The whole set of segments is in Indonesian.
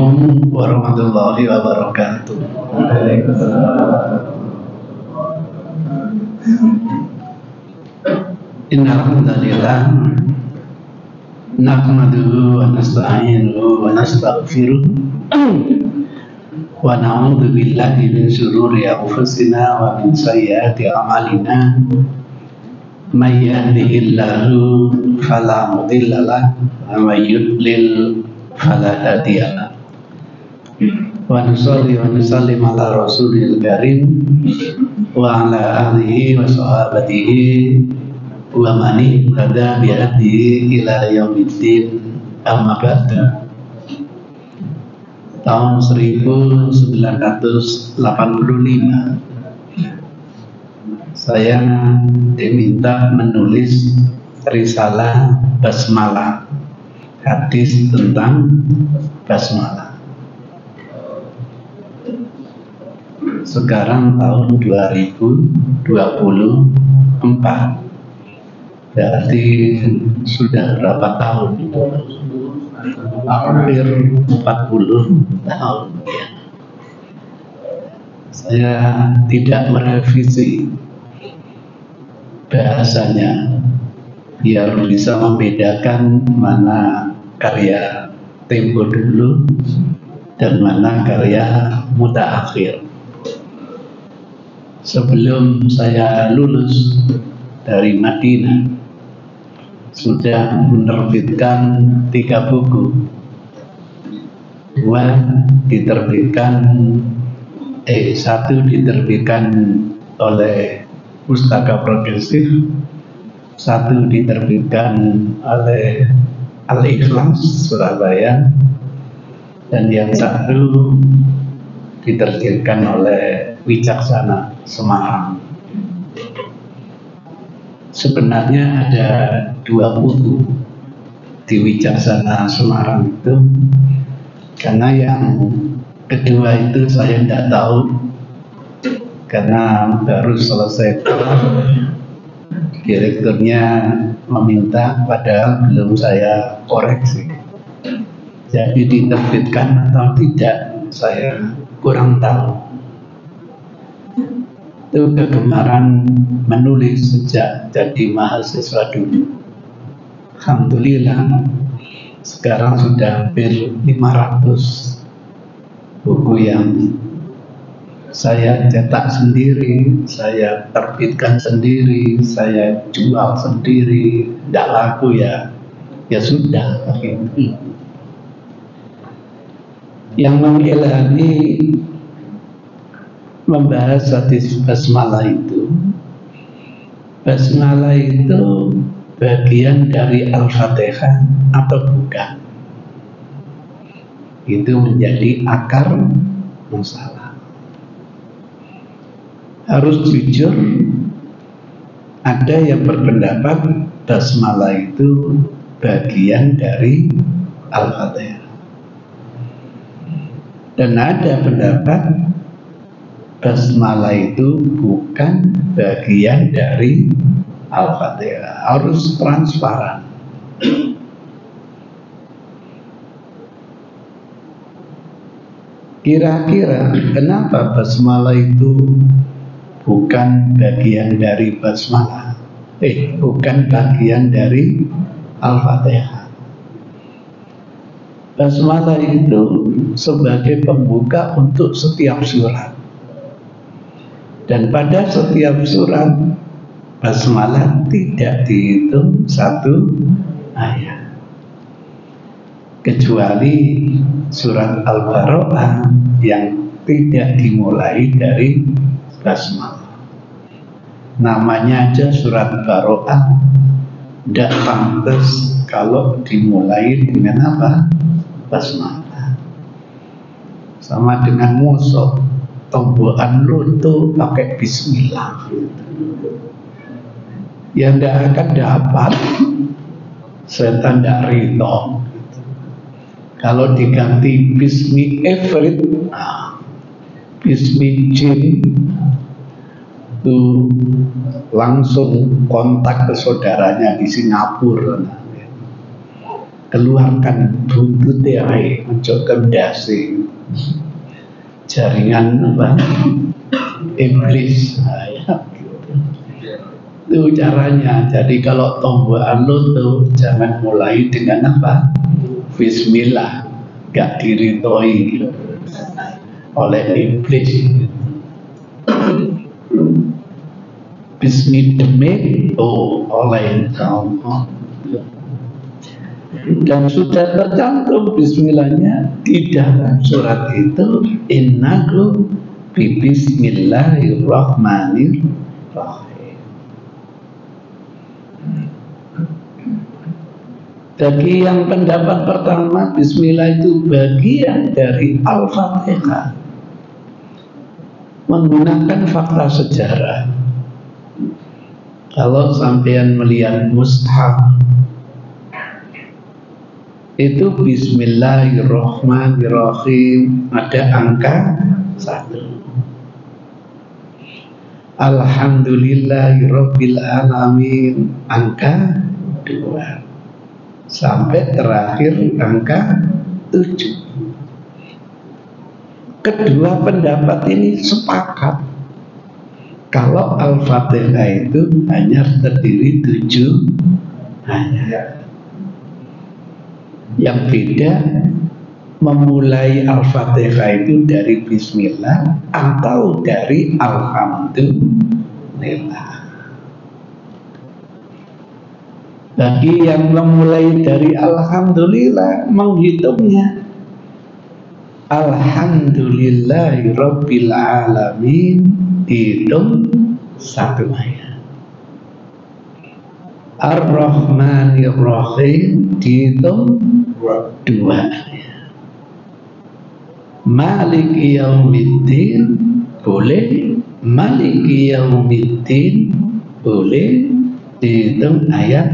Assalamualaikum warahmatullahi wabarakatuh. Innal hamdalillah nahmaduhu wa nasta'inuhu wa nastaghfiruh wa na'udzu billahi min shururi anfusina wa min sayyiati a'malina. May yahdihillahu fala mudilla lahu wa may yudlil fala hadiya lahu. Wa nusalli wa nusallim ala rasulil karim wa ala alihi wa sahabatihi wa man ihtada bi hadihi ila yaumiddin. Amma ba'du. Tahun 1985 saya diminta menulis risalah basmalah, hadis tentang basmalah. Sekarang tahun 2024, berarti sudah berapa tahun? Hampir 40 tahun ya. Saya tidak merevisi bahasanya biar bisa membedakan mana karya tempo dulu dan mana karya mutaakhir. Sebelum saya lulus dari Madinah, sudah menerbitkan 3 buku. 1 diterbitkan oleh Pustaka Progresif, 1 diterbitkan oleh Al-Ikhlas Surabaya, dan yang 1 diterbitkan oleh Wicaksana Semarang. Sebenarnya ada 2 buku di Wicaksana Semarang itu, karena yang kedua itu saya tidak tahu, karena baru selesai direkturnya meminta, padahal belum saya koreksi. Jadi diterbitkan atau tidak saya kurang tahu. Itu kegemaran menulis sejak jadi mahasiswa dulu. Alhamdulillah sekarang sudah hampir 500 buku yang saya cetak sendiri, saya terbitkan sendiri, saya jual sendiri. Tidak laku ya sudah. Yang mengilhami membahas hadis basmalah itu, basmalah itu bagian dari Al-Fatihah atau bukan? Itu menjadi akar masalah. Harus jujur, ada yang berpendapat basmalah itu bagian dari Al-Fatihah, dan ada pendapat basmalah itu bukan bagian dari Al-Fatihah. Harus transparan. Kira-kira kenapa basmalah itu bukan bagian dari basmalah? Bukan bagian dari Al-Fatihah. Basmalah itu sebagai pembuka untuk setiap surat. Dan pada setiap surat basmalah tidak dihitung 1 ayat, kecuali surat Al-Baqarah yang tidak dimulai dari basmalah. Namanya aja surat Baqarah, tidak pantas kalau dimulai dengan apa? Basmalah. Sama dengan musuh, tombokan loto pakai bismillah, yang tidak akan dapat, setan tidak ridho. Kalau diganti bismi ifrit, bismi jin, itu langsung kontak ke saudaranya di Singapura, ke keluarkan buntutnya mencoba dasi jaringan apa iblis. Nah, ya, gitu. Itu caranya. Jadi kalau tombokan tuh jangan mulai dengan apa? Bismillah, gak diridhoi oleh iblis. Bismillah oleh Allah. Dan sudah tercantum bismillahnya di dalam surat itu, innahu bi bismillahirrahmanirrahim. Bagi yang pendapat pertama, bismillah itu bagian dari Al-Fatihah, menggunakan fakta sejarah. Kalau sampean melihat mushaf itu bismillahirrahmanirrahim ada angka 1. Alhamdulillahirabbil alamin angka 2 sampai terakhir angka 7. Kedua pendapat ini sepakat kalau Al-Fatihah itu hanya terdiri 7 ayat. Yang beda memulai Al-Fatihah itu dari Bismillah atau dari Alhamdulillah. Bagi yang memulai dari Alhamdulillah, menghitungnya Alhamdulillahirabbil alamin, dihitung 1 ayat. Ar-Rahmanir-Rahim dihitung 2 ayat. Maliki Yaumiddin boleh, Maliki Yaumiddin boleh, dihitung ayat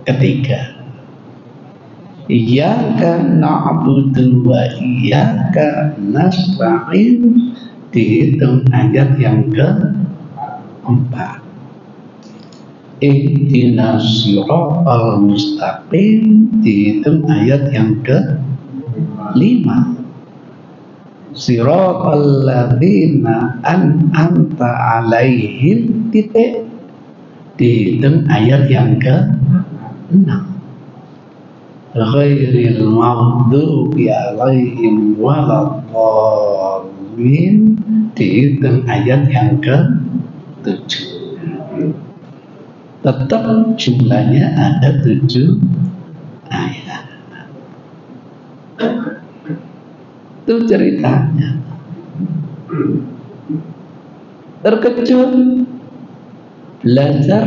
ketiga. Iyyaka na'budu wa iyyaka nasta'in dihitung ayat yang keempat. Ihdinas siratal mustaqim dihitung ayat yang ke-5. Siratal ladzina an'amta alaihim dihitung ayat yang ke-6. Ghairil maghdubi alaihim waladdallin dihitung ayat yang ke-7. Tetap jumlahnya ada 7 ayat. Itu ceritanya. Terkejut belajar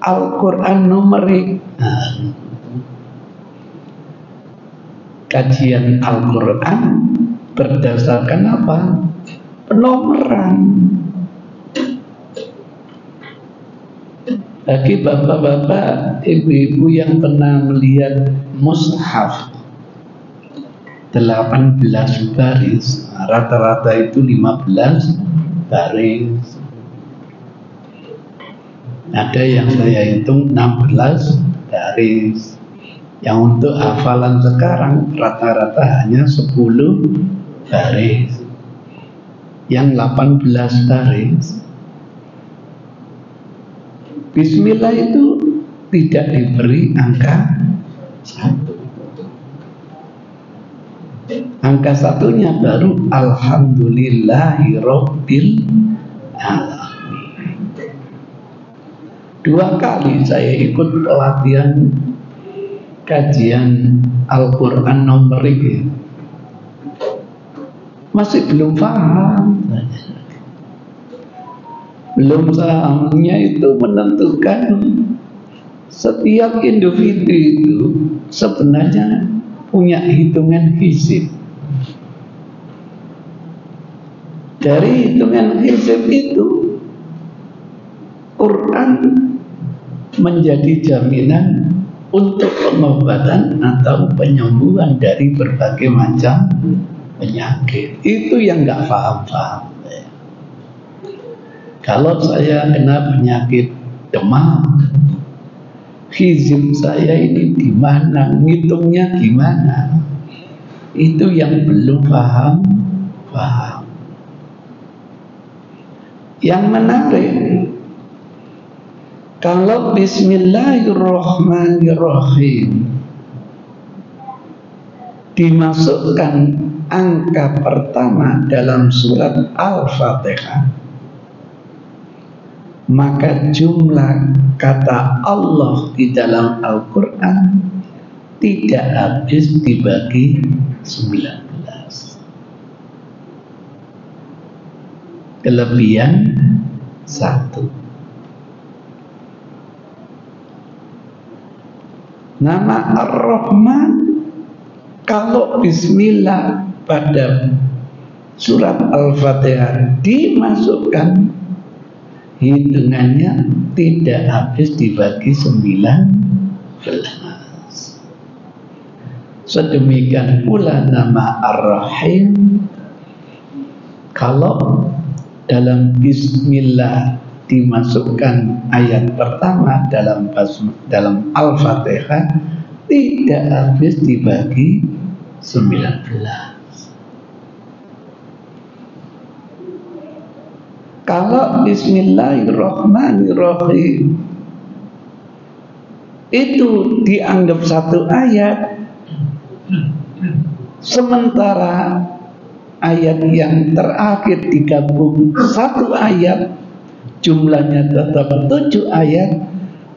Al-Quran numerik. Kajian Al-Quran berdasarkan apa? Penomoran. Bagi bapak-bapak, ibu-ibu yang pernah melihat mushaf 18 baris, rata-rata itu 15 baris. Ada yang saya hitung 16 baris. Yang untuk hafalan sekarang rata-rata hanya 10 baris. Yang 18 baris, Bismillah itu tidak diberi angka 1. Angka 1-nya baru Alhamdulillahirabbil alamin. 2 kali saya ikut pelatihan kajian Al-Quran numerik, masih belum paham. Belum pahamnya itu menentukan setiap individu itu sebenarnya punya hitungan hizib. Dari hitungan hizib itu Quran menjadi jaminan untuk pengobatan atau penyembuhan dari berbagai macam penyakit. Itu yang nggak paham-paham. Kalau saya kena penyakit demam, hizib saya ini di mana, ngitungnya gimana. Itu yang belum paham. Yang menarik, kalau Bismillahirrahmanirrahim dimasukkan angka pertama dalam surat Al-Fatihah, maka jumlah kata Allah di dalam Al-Quran tidak habis dibagi 19. Kelebihan 1. Nama Ar-Rahman, kalau bismillah pada surat Al-Fatihah dimasukkan, hitungannya tidak habis dibagi 19. Sedemikian pula nama Ar-Rahim, kalau dalam bismillah dimasukkan ayat pertama dalam Al-Fatihah, tidak habis dibagi 19. Kalau Bismillahirrahmanirrahim itu dianggap satu ayat, sementara ayat yang terakhir digabung satu ayat, jumlahnya tetap 7 ayat,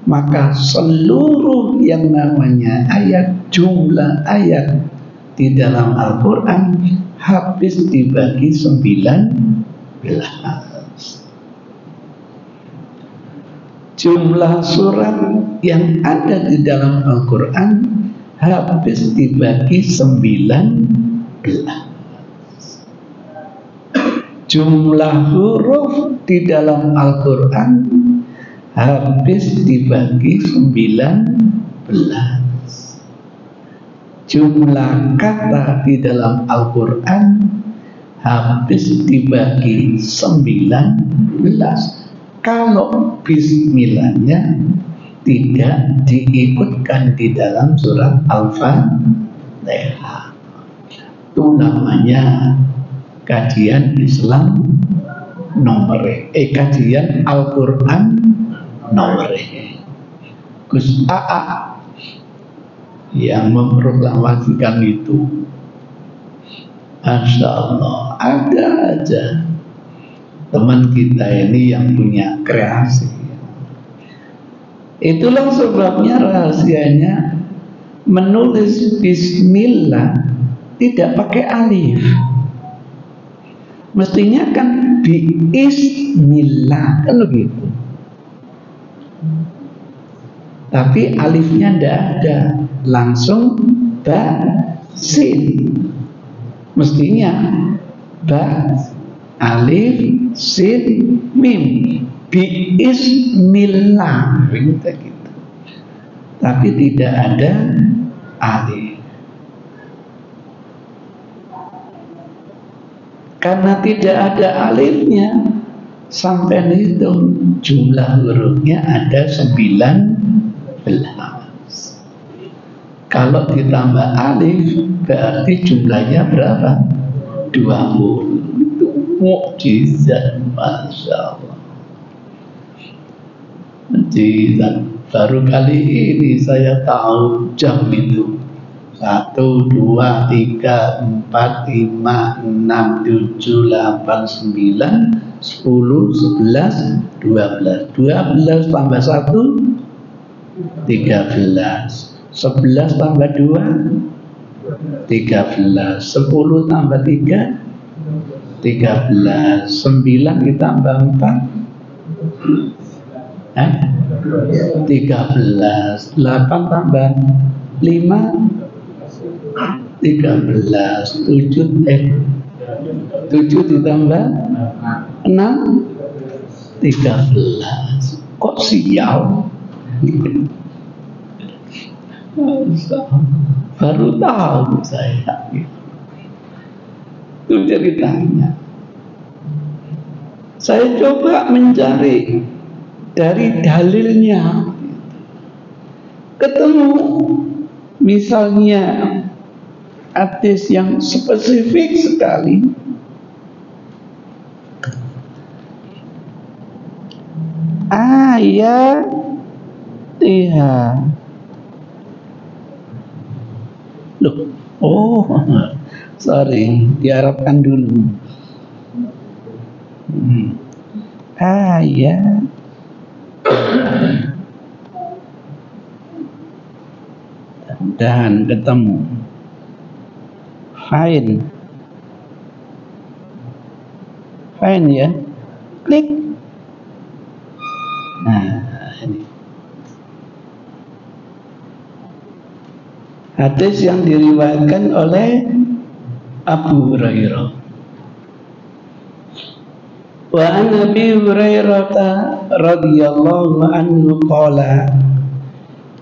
maka seluruh yang namanya ayat, jumlah ayat di dalam Al-Quran habis dibagi 19. Jumlah surat yang ada di dalam Al-Quran habis dibagi 19. Jumlah huruf di dalam Al-Quran habis dibagi 19. Jumlah kata di dalam Al-Quran habis dibagi 19. Kalau bismillahnya tidak diikutkan di dalam surat Al-Fatihah, itu namanya kajian Islam nomor kajian Al-Quran nomor Gus AA yang memproklamasikan itu. Masya Allah, ada aja teman kita ini yang punya kreasi. Itulah sebabnya rahasianya menulis bismillah tidak pakai alif. Mestinya kan bismillah, kan begitu. Tapi alifnya tidak ada, langsung sin. Mestinya ba, alif, sin, mim, bismillah, gitu. Tapi tidak ada alif. Karena tidak ada alifnya, sampai hitung jumlah hurufnya ada 19. Kalau ditambah alif berarti jumlahnya berapa? 20. Itu mukjizat, Masya Allah. Mukjizat. Baru kali ini saya tahu jam itu. 1, 2, 3, 4, 5, 6, 7, 8, 9, 10, 11, 12. 12 tambah 1, 13. 11 tambah 2, 13. 10 tambah 3, 13. 9 ditambah 4, 13. 8 tambah 5, 13. 7 ditambah 6, 13. Kok sial? Baru tahu saya. Itu ceritanya. Saya coba mencari dari dalilnya. ketemu misalnya hadis yang spesifik sekali, ayat loh, oh sorry, diharapkan dulu. Ayat dan ketemu fine ya, klik. Nah, ini hadis yang diriwayatkan oleh Abu Hurairah. Wa an Abi Hurairah radhiyallahu anhu qala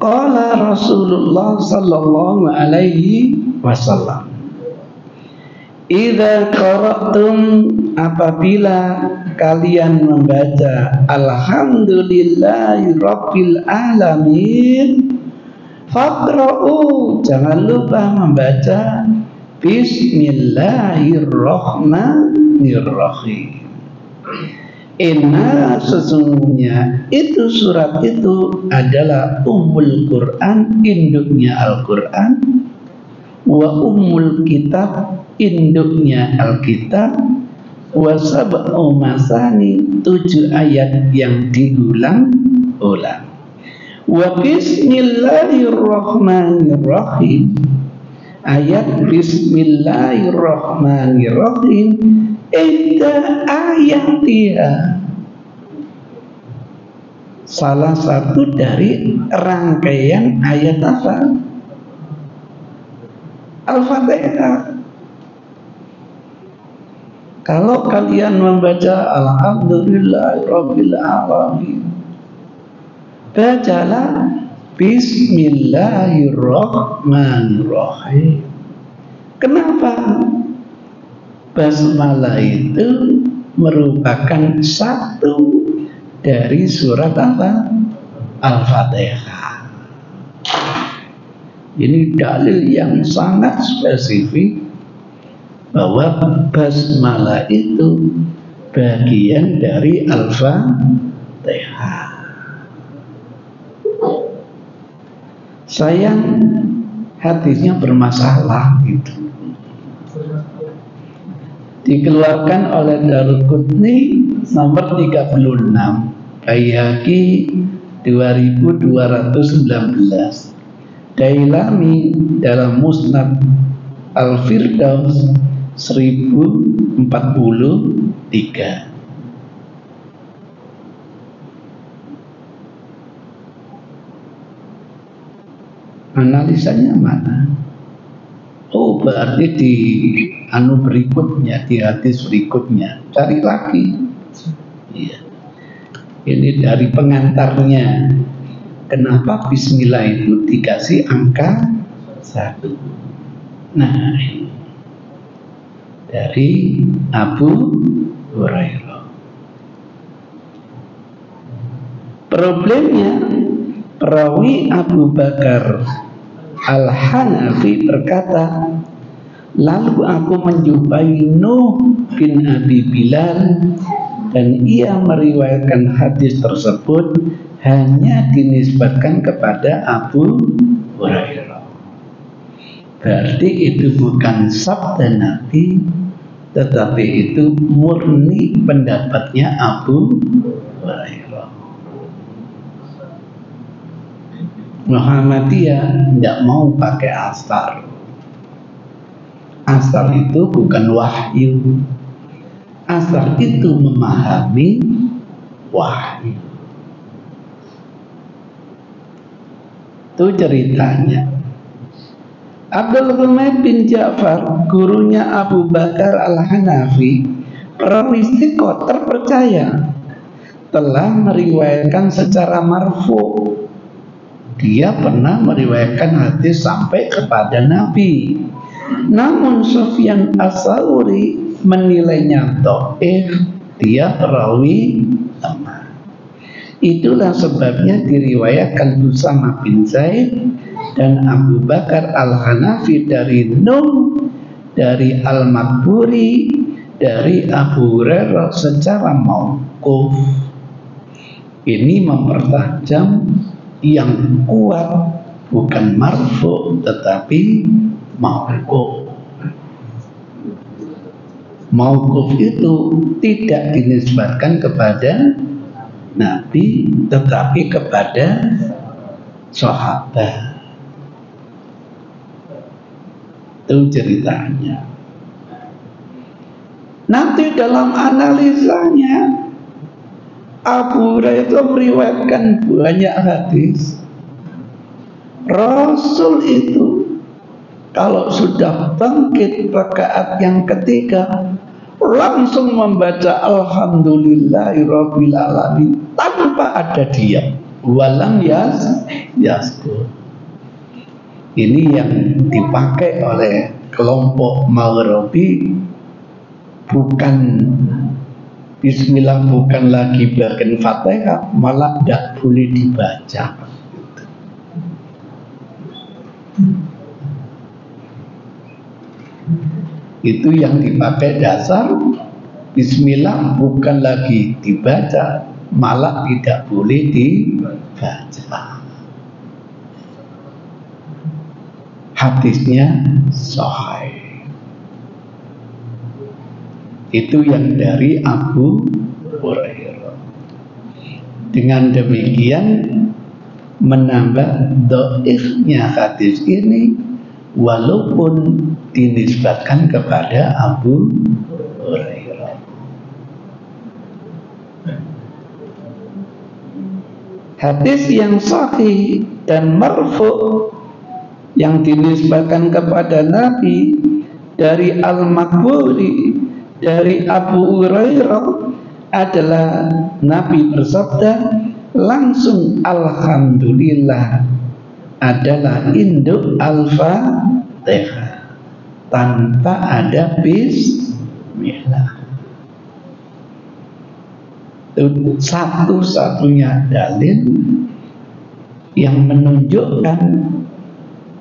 Rasulullah sallallahu alaihi wasallam, idza qara'tum, apabila kalian membaca alhamdulillahi rabbil alamin, faqra'u, jangan lupa membaca bismillahirrahmanirrahim. Inna, sesungguhnya itu surat itu adalah ummul Quran, induknya Al-Quran, wa ummul kitab, induknya Alkitab, wa sab'u masani, 7 ayat yang diulang-ulang. Wa bismillahirrahmanirrahim, ayat bismillahirrahmanirrahim, ida ayatiha, salah satu dari rangkaian ayat apa? Al-Fatihah. Kalau kalian membaca alhamdulillahirabbil alamin, bacalah bismillahirrahmanirrahim. Kenapa? Basmalah itu merupakan satu dari surat apa? Al-Fatihah. Ini dalil yang sangat spesifik bahwa basmalah itu bagian dari Al-Fatihah. Sayang hadisnya bermasalah gitu. Dikeluarkan oleh Daruqutni nomor 36, Baihaqi 2219, Dailami dalam Musnad Al-Firdaus 1043. Analisanya mana? Oh, berarti di berikutnya, di hadis berikutnya, cari lagi. Iya. Ini dari pengantarnya. Kenapa bismillah itu dikasih angka 1? Nah, dari Abu Hurairah. Problemnya, perawi Abu Bakar Al-Hanafi berkata, lalu aku menjumpai Nuh bin Abi Bilal, dan ia meriwayatkan hadis tersebut hanya dinisbatkan kepada Abu Hurairah. Berarti itu bukan sabda Nabi, tetapi itu murni pendapatnya Abu Hurairah. Muhammadiyah tidak mau pakai asar. Asar itu bukan wahyu. Asar itu memahami wahyu. Itu ceritanya. Abdul Humaid bin Ja'far, gurunya Abu Bakar Al-Hanafi, perawi thiqah terpercaya, telah meriwayatkan secara marfu. Dia pernah meriwayatkan hadis sampai kepada Nabi. Namun Sufyan As-Tsauri menilainya dhaif, dia perawi lemah. Itulah sebabnya diriwayatkan Usama bin Zaid dan Abu Bakar Al-Hanafi dari Nuh, dari Al-Makburi, dari Abu Hurairah secara mauquf. Ini mempertajam yang kuat bukan marfu tetapi mauquf. Mauquf itu tidak dinisbatkan kepada Nabi tetapi kepada sahabat. Itu ceritanya. Nanti dalam analisanya Abu Hurairah meriwayatkan banyak hadis. Rasul itu kalau sudah bangkit rakaat yang ketiga langsung membaca Alhamdulillahirabbil alamin tanpa ada diam. Walam yaskur. Ini yang dipakai oleh kelompok Maghribi, bukan Bismillah, bukan lagi bagian Fatihah, malah tidak boleh dibaca. Itu yang dipakai dasar. Bismillah bukan lagi dibaca, malah tidak boleh dibaca. Hadisnya sahih. Itu yang dari Abu Hurairah. Dengan demikian menambah dhaifnya hadis ini walaupun dinisbatkan kepada Abu Hurairah. Hadis yang sahih dan marfu yang dinisbatkan kepada Nabi dari Al-Makburi, dari Abu Hurairah adalah Nabi bersabda langsung Alhamdulillah adalah induk Al-Fatihah tanpa ada Bismillah. Itu satu-satunya dalil yang menunjukkan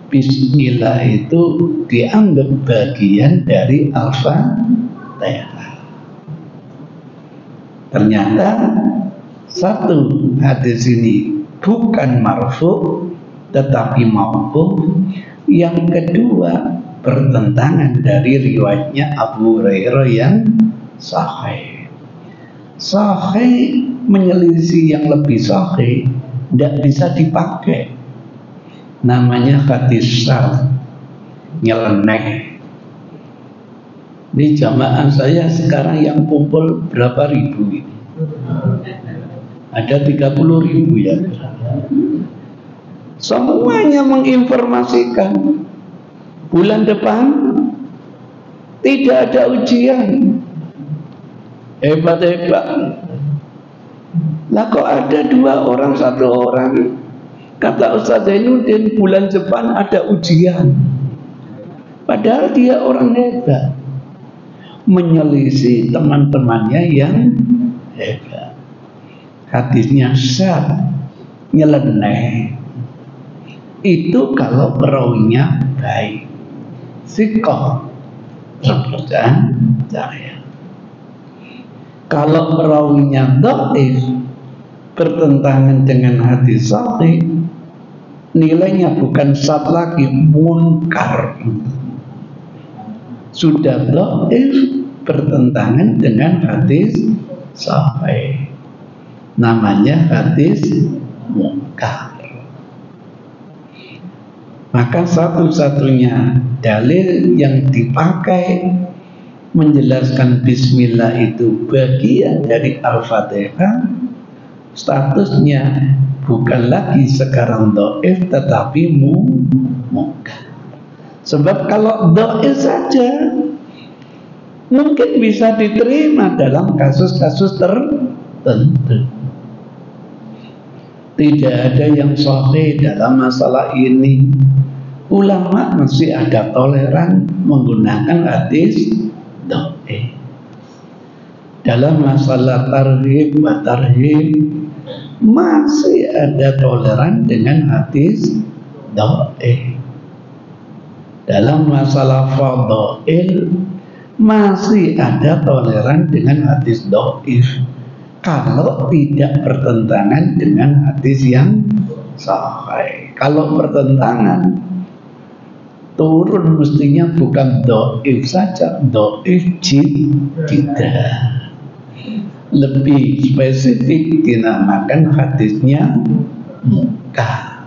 Bismillah itu dianggap bagian dari Al-Fatihah. Ternyata satu hadis ini bukan marfu tetapi mauquf. Yang kedua bertentangan dari riwayatnya Abu Hurairah yang sahih. Sahih menyelisih yang lebih sahih, tidak bisa dipakai. Namanya hadis syadz, nyeleneh. Ini jamaah saya sekarang yang kumpul berapa ribu ini? Ada 30.000 ya. Semuanya menginformasikan bulan depan tidak ada ujian. Hebat-hebat. Lah kok ada 2 orang, 1 orang. Kata Ustaz Zainuddin bulan depan ada ujian. Padahal dia orang hebat, menyelisih teman-temannya yang hebat. Hadisnya syadz, nyeleneh. Itu kalau perawinya baik, siqah, terpercaya. Kalau perawinya dhaif, bertentangan dengan hadis sahih, nilainya bukan syadz lagi, munkar. Sudah dhaif, bertentangan dengan hadis sahih, namanya hadis munkar. Maka satu-satunya dalil yang dipakai menjelaskan Bismillah itu bagian dari Al-Fatihah, statusnya bukan lagi sekarang dhaif tetapi munkar. Sebab kalau dhaif saja mungkin bisa diterima dalam kasus-kasus tertentu. Tidak ada yang sahih dalam masalah ini. Ulama masih ada toleran menggunakan hadis dhaif. Dalam masalah tarhib wa tarhib, masih ada toleran dengan hadis dhaif. Dalam masalah fadhail masih ada toleran dengan hadis dhaif kalau tidak bertentangan dengan hadis yang sahih. Kalau bertentangan, turun mestinya bukan dhaif saja, dhaif jiddah. Lebih spesifik dinamakan hadisnya munkar.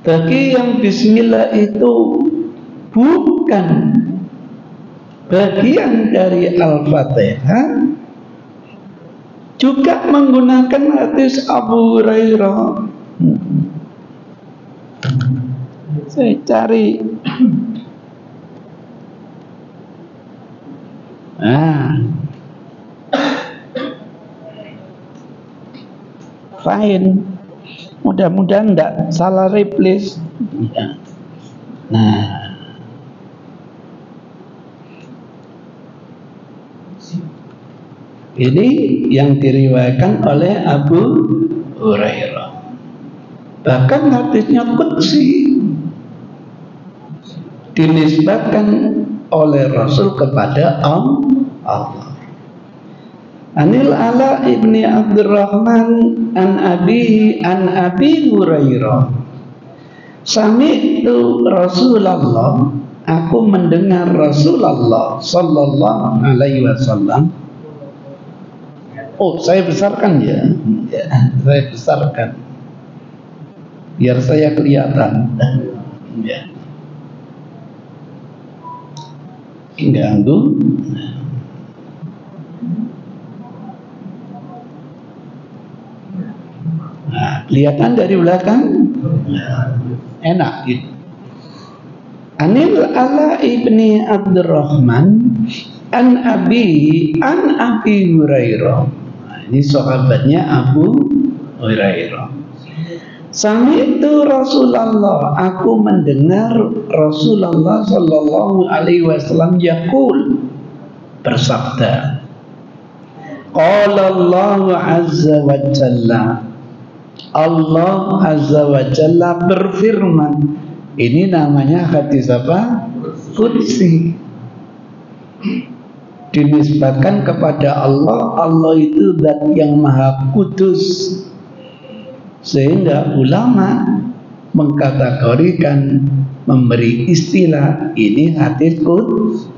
Bagi yang bismillah itu bukan bagian dari Al-Fatihah, juga menggunakan hadis Abu Hurairah. Saya cari. Fine. Mudah-mudahan tidak salah replace. Nah, ini yang diriwayatkan oleh Abu Hurairah. Bahkan hadisnya qudsi, dinisbatkan oleh Rasul kepada Allah. Anil Ala ibni Abdurrahman an Abi Hurairah. Sami'tu Rasulullah, aku mendengar Rasulullah sallallahu alaihi wasallam. Oh, saya besarkan ya, saya besarkan biar saya kelihatan. Ya. Ganggu. Nah, kelihatan dari belakang. Enak gitu. Anil Ala ibni Abdurrahman an Abi Hurairah. Nah, ini sahabatnya Abu Hurairah. Sami'tu Rasulullah, aku mendengar Rasulullah sallallahu alaihi wasallam yaqul, bersabda, qala Allah azza wa jalla, Allah azza wa jalla berfirman. Ini namanya hadis apa? Qudsi. Dinisbatkan kepada Allah. Allah itu zat yang maha kudus, sehingga ulama mengkategorikan, memberi istilah ini hadis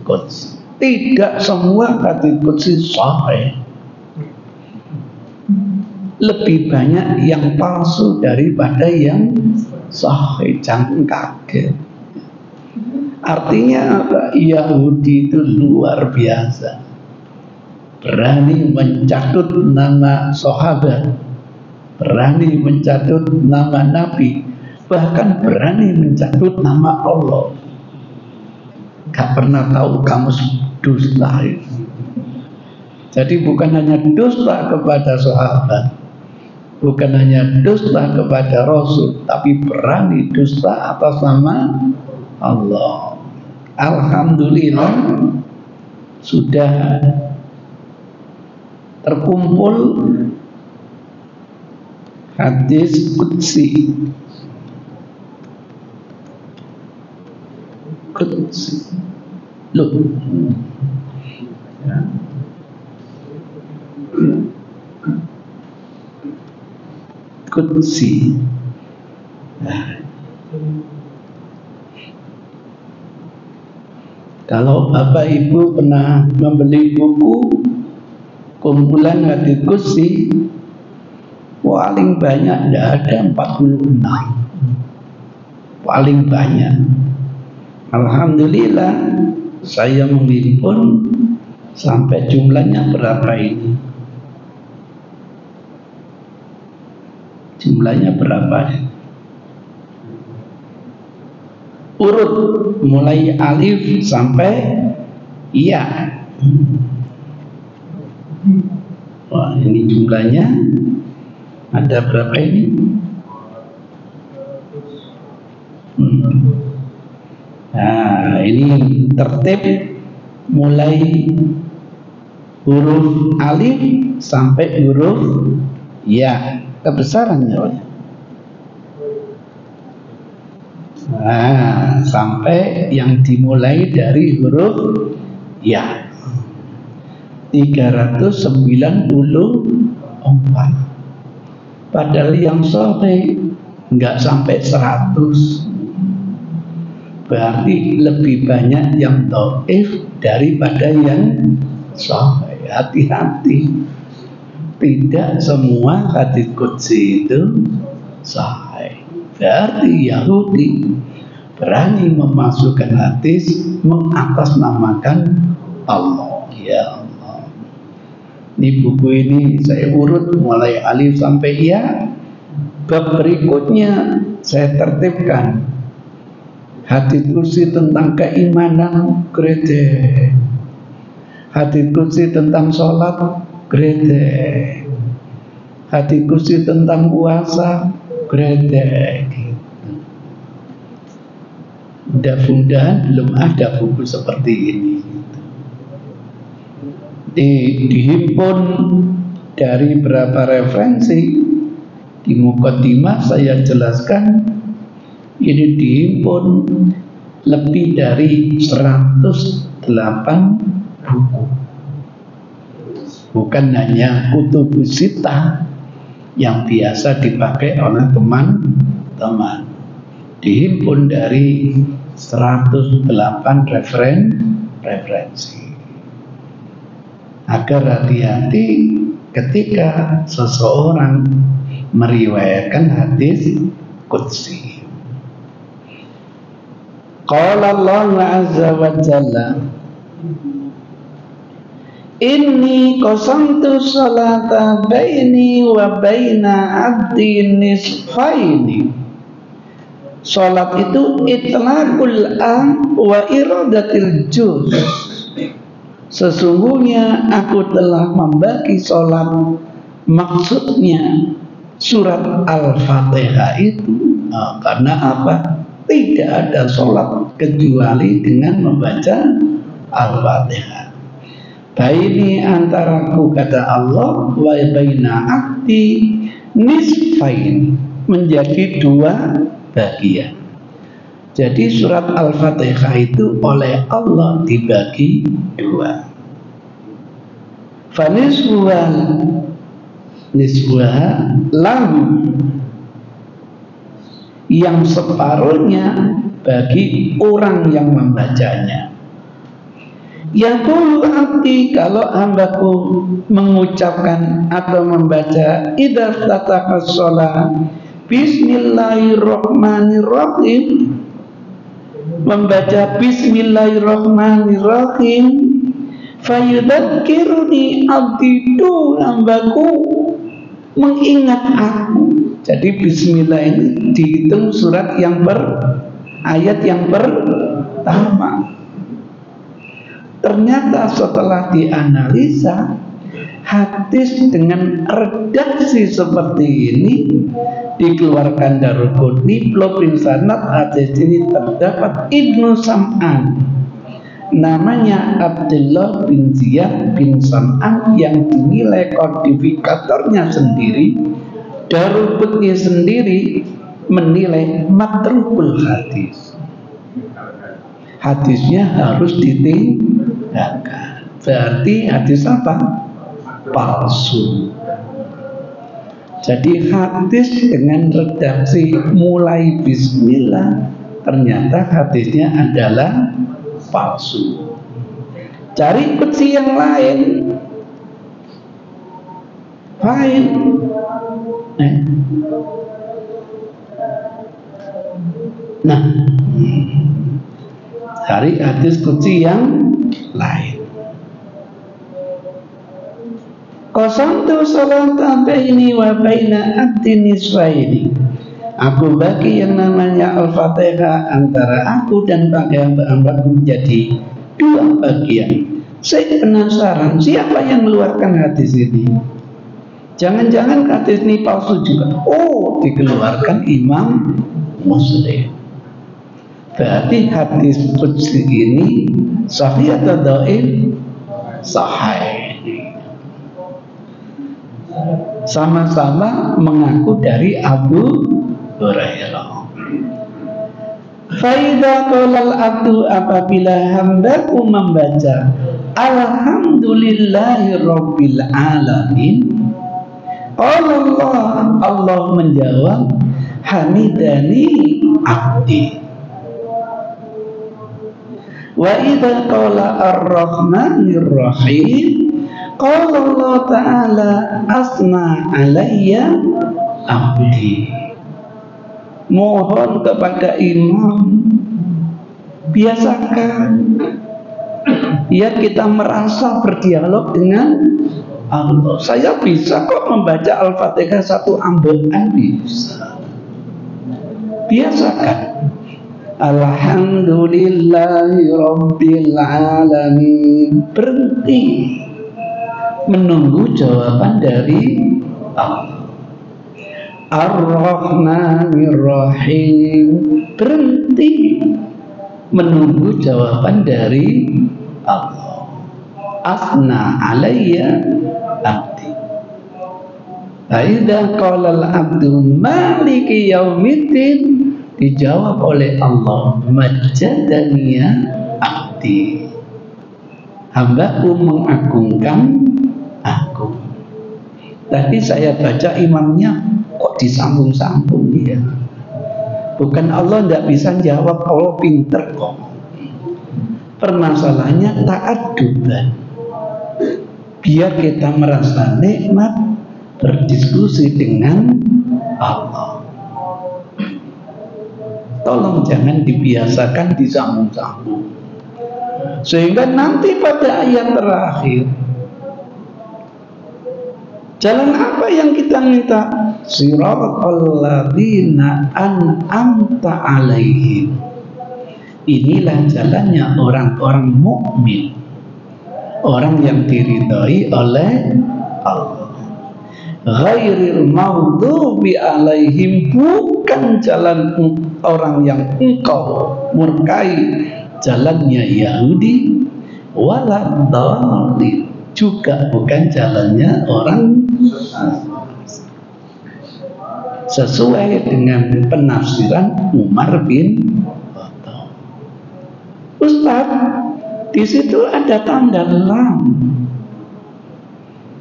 qudsi. Tidak semua hadis qudsi sahih. Lebih banyak yang palsu daripada yang sahih. Jangan kaget. Artinya apa? Yahudi itu luar biasa, berani mencatut nama sahabat, berani mencatut nama Nabi, bahkan berani mencatut nama Allah. Gak pernah tahu kamus dusta itu. Jadi bukan hanya dusta kepada sahabat, bukan hanya dusta kepada Rasul, tapi berani dusta atas nama Allah. Alhamdulillah sudah terkumpul hadis qudsi. Loh. Ya. Qudsi. Kalau Bapak Ibu pernah membeli buku kumpulan hadis qudsi, paling banyak tidak ada 46. Paling banyak. Alhamdulillah saya menghimpun sampai jumlahnya berapa ini? Jumlahnya berapa? Urut mulai alif sampai ya. Wah, ini jumlahnya ada berapa ini? Nah, ini tertib mulai huruf alif sampai huruf ya, kebesarannya. Nah, sampai yang dimulai dari huruf ya 394. Padahal yang sahih nggak sampai 100. Berarti lebih banyak yang dhaif daripada yang sahih. Hati-hati. Tidak semua hadis qudsi itu sahih. Berarti Yahudi berani memasukkan hadis mengatasnamakan Allah. Ya Allah. Di buku ini saya urut mulai alif sampai ya. Bab berikutnya saya tertibkan. Hadis qudsi tentang keimanan gede. Hadis qudsi tentang sholat gede. Hadis qudsi tentang puasa gede. Mudah-mudahan belum ada buku seperti ini. Dihimpun dari berapa referensi. Di mukaddimah saya jelaskan ini dihimpun lebih dari 108 buku. Bukan hanya kutubus sittah yang biasa dipakai oleh teman-teman. Dihimpun dari 108 referensi. Agar hati-hati ketika seseorang meriwayatkan hadis qudsi. Qala Allah azza wa jalla, inni qasamtu salata baini wa baina abdi nisfaini. Salat itu itlaqul am wa iradatil juz. Sesungguhnya aku telah membagi salat, maksudnya surat Al-Fatihah itu. Karena apa? Tidak ada salat kecuali dengan membaca Al-Fatihah. Baini antaraku, kata Allah, wa baina abdi nisfain, menjadi 2 bagian. Jadi surat Al-Fatihah itu oleh Allah dibagi 2. Fanisbuhan nisbuha lahu, yang separuhnya bagi orang yang membacanya. Yang qulu abdi, kalau hambaku mengucapkan atau membaca idza tataqas shalah bismillahirrahmanirrahim, membaca bismillahirrahmanirrahim, fayudzakiruni abdi, itu hambaku mengingat aku. Jadi bismillah ini dihitung surat yang ayat yang pertama. Ternyata setelah dianalisa hadis dengan redaksi seperti ini dikeluarkan Daruqutni, Plobin Sanad. Hadis ini terdapat Ibnu Sam'an, namanya Abdullah bin Ziyad bin Sam'an, yang dinilai kodifikatornya sendiri. Daruqutni sendiri menilai matrukul hadis. Hadisnya harus ditinggalkan. Berarti hadis apa? Palsu. Jadi hadis dengan redaksi mulai bismillah, ternyata hadisnya adalah palsu. Cari qudsi yang lain. Fine. Nah, cari hadis qudsi yang lain. Qasamtu salata baini wa baina abdi nisfaini. Aku bagi yang namanya Al-Fatihah antara aku dan hamba-hambaku menjadi 2 bagian. Saya penasaran, siapa yang mengeluarkan hadis ini? Jangan-jangan hadis ini palsu juga. Oh, dikeluarkan Imam Muslim. Berarti hadis qudsi ini sahih atau dhaif? Sahih. sama-sama mengaku dari Abu Hurairah. Faida qolal abdu, apabila hambaku membaca alhamdulillahi rabbil alamin, Allah menjawab hamidani abdi. Wa idza qala ar-rahmanir rahim, qala Allah ta'ala asna alayya abdi. Mohon kepada imam, biasakan ya kita merasa berdialog dengan Allah. Saya bisa kok membaca Al-Fatihah satu ambekan, bisa. Biasakan alhamdulillahi rabbil alamin. Berhenti menunggu jawaban dari Allah. Ar-Rahmanir Rahim. Berhenti menunggu jawaban dari Allah. Asna alayya abdi. Aida qala al-abdu maliki yaumiddin, dijawab oleh Allah majadaniya abdi. Hambaku mengagungkan aku. Tadi saya baca imamnya kok disambung-sambung ya. Bukan Allah tidak bisa jawab, Allah pinter kok. Permasalahannya ta'adduban. Biar kita merasa nikmat berdiskusi dengan Allah. Tolong jangan dibiasakan disambung-sambung. Sehingga nanti pada ayat terakhir, jalan apa yang kita minta? Siratal ladzina an'amta alaihim. Inilah jalannya orang-orang mukmin, orang yang diridhai oleh Allah. Ghairil maghdubi alaihim, bukan jalan orang yang engkau murkai, jalannya Yahudi, waladhdallin, juga bukan jalannya orang sesuai dengan penafsiran Umar bin Khattab. Ustaz, di situ ada tanda lam.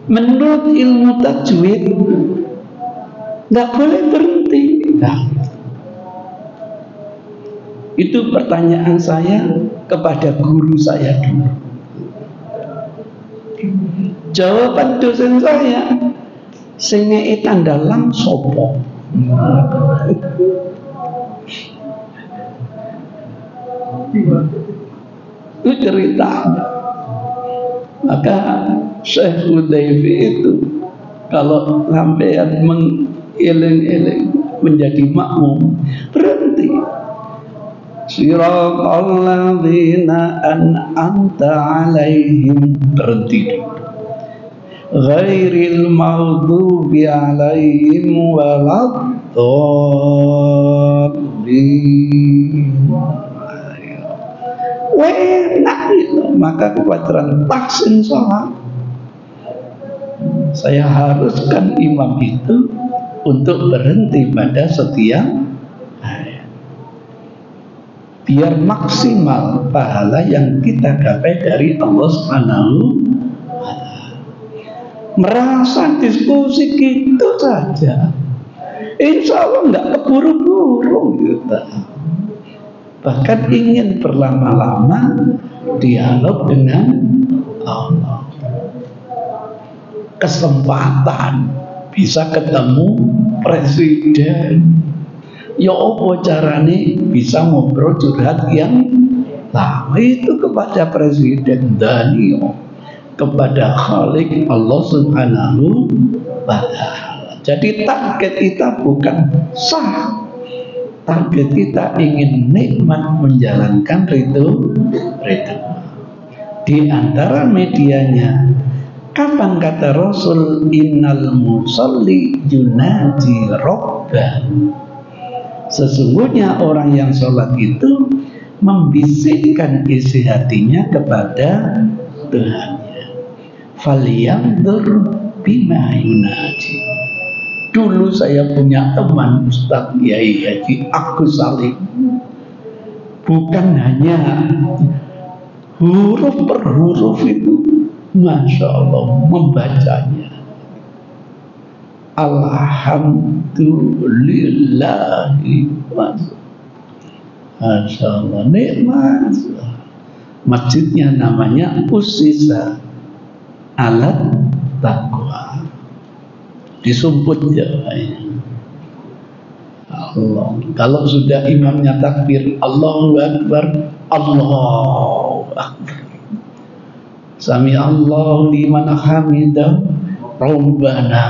Menurut ilmu tajwid nggak boleh berhenti. Nah, itu pertanyaan saya kepada guru saya dulu. Jawaban dosen saya, sing ngei tanda lam sopo. Itu ceritanya. Maka Syekh Hudayfi itu kalau sampean mengeling-eling menjadi makmum, berhenti. Siratal ladzina an'amta alaihim, berhenti. Ghairil maghdubi alaihim waladdallin. Enak itu. Maka kewajaran tahsin sholat, saya haruskan imam itu untuk berhenti pada setiap ayat, biar maksimal pahala yang kita gapai dari Allah Subhanahu wa Ta'ala. Merasa diskusi gitu saja, insya Allah nggak keburu-buru gitu. Bahkan ingin berlama-lama dialog dengan Allah. Kesempatan bisa ketemu presiden, ya apa carane bisa ngobrol curhat yang lama itu kepada presiden Danio, kepada Khalik Allah Subhanahu wa Ta'ala. Jadi target kita bukan sah, target kita ingin nikmat menjalankan ridho. Di antara medianya, kapan kata Rasul innal musalli yunaji rabbah, sesungguhnya orang yang sholat itu membisikkan isi hatinya kepada Tuhannya. Falyanzur bima yunaji, Dulu saya punya teman Ustaz Kiai Haji Agus Salim. Bukan hanya huruf per huruf itu, Masya Allah membacanya. Alhamdulillahi Masya Allah, nikmat. Masjidnya namanya Usisa Alat Taqwa. Disumput ya Allah. Kalau sudah imamnya takbir Allahu Akbar, Allahu Akbar, Sami Allahu liman hamidah, Rabbana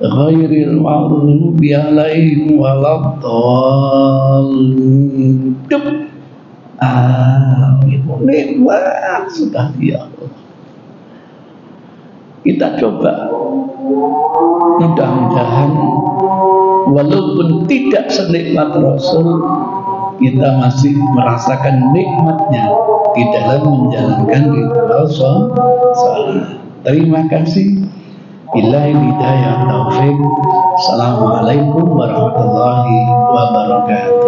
ghairil maghdubi alaihim waladdallin. Itu nikmat sudah ya Allah. Kita coba, mudah-mudahan walaupun tidak senikmat Rasul, kita masih merasakan nikmatnya di dalam menjalankan ritual sholat. Terima kasih. Billahi hidayah taufik. Assalamualaikum warahmatullahi wabarakatuh.